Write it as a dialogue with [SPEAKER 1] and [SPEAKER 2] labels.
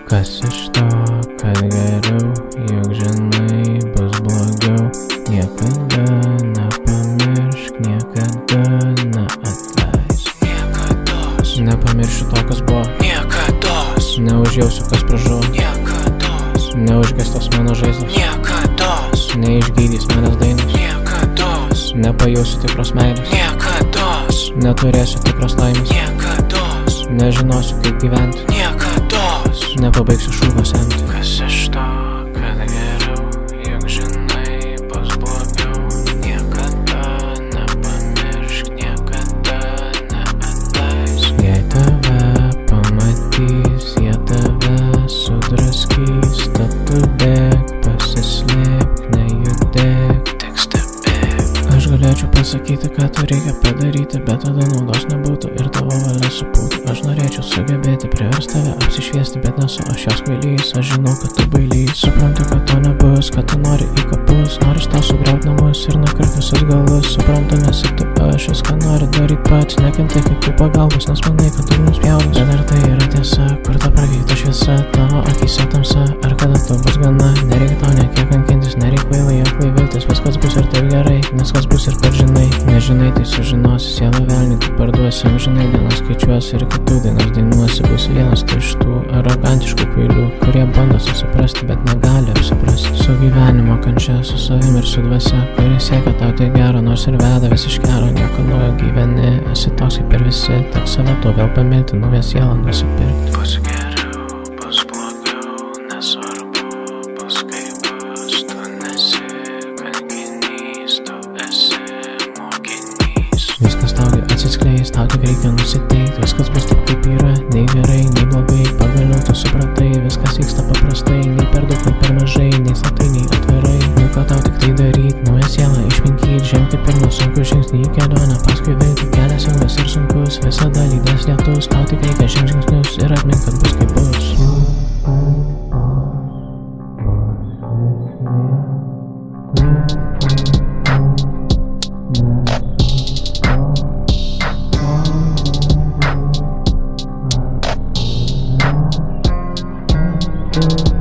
[SPEAKER 1] Kas iš to, kad geriau, juk žinai, bus blogiau. Niekada nepamiršk, niekada neatleisk.
[SPEAKER 2] Niekados
[SPEAKER 1] Nepamiršiu to, kas buvo.
[SPEAKER 2] Niekados
[SPEAKER 1] Neužjausiu, kas pražuvo.
[SPEAKER 2] Niekados
[SPEAKER 1] Neužgestos mano žaizdos.
[SPEAKER 2] Niekados
[SPEAKER 1] Neišgydys manęs dainos.
[SPEAKER 2] Niekados
[SPEAKER 1] Nepajausiu tikros meilės.
[SPEAKER 2] Niekados
[SPEAKER 1] Neturėsiu tikros laimės.
[SPEAKER 2] Niekados
[SPEAKER 1] Nežinosiu, kaip gyventi.
[SPEAKER 2] Niekados
[SPEAKER 1] Nepabaigsiu šūvio semti.
[SPEAKER 2] Kas iš to, kad geriau, juk žinai, bus blogiau. Niekada nepamiršk, niekada neatleisk.
[SPEAKER 1] Jei tave pamatys, jie tave sudraskys. Tad tu bėk, pasislėpk, nejudėk.
[SPEAKER 2] Tik stebėk.
[SPEAKER 1] Aš galėčiau pasakyti, ką tu reikia padaryti, bet tada naudos nebūtų ir tavo valia supūtų. Aš norėčiau sugebėti priversti tave apsišviesti, bet nesu aš jos kvailys. Aš žinau, kad tu bailys. Suprantu, kad to nebus, kad tu nori į kapus. Nori iš tau sugriaut namus ir nukirpt visus galus. Suprantu, nesi tu aš viską nori daryt pats. Nekenti kitų pagalbos, nes manai, kad tu mums pjaudus. Bet ar tai yra tiesa, kur ta prakeikta šviesa, tavo akyse tamsa, ar kada tu bus gana? Nereikia tau nekiek kankintis, nereikia kvailai aklai viltis. Viskas bus ir taip gerai, viskas bus ir per žinai. Nežinai, tai sužinosi, sielą velnį tu parduosi. Amžinai dienas skaičiuosi ir kitų dienas dainuosi. Būsi vienas iš tų arogantiškų kvailių, kurie bando susiprasti, bet negali apsiprasti. Su gyvenimo kančia, su savim ir su dvasia, kuri siekia tau tai gero, nors ir veda vis iš kero. Nieko naujo gyveni, esi toks kaip ir visi. Tik save to vėl pamilti, naują sielą nusipirkti.
[SPEAKER 2] Bus geriau, bus blogiau, nesvarbu, bus kaip bus. Tu nesi kankinys, tu esi mokinys.
[SPEAKER 1] Viskas taugi atsiskleis, tau tik reikia nusiteikti. Viskas bus taip kaip yra, nei gerai, nei blogai. Pagaliau tu supratai, viskas vyksta paprastai. Nei per daug, nei per mažai, nei slaptai, nei atvirai. Nieko tau tik tai daryt, naują sielą išminkyt. Žengti pirmą sunkų žingsnį į kelionę, paskui viltį. Kelias ilgas ir sunkus, visada lydės lietus. Tau tik reikia žengti žingsnius ir atmink, kad bus kaip bus.
[SPEAKER 2] Thank you.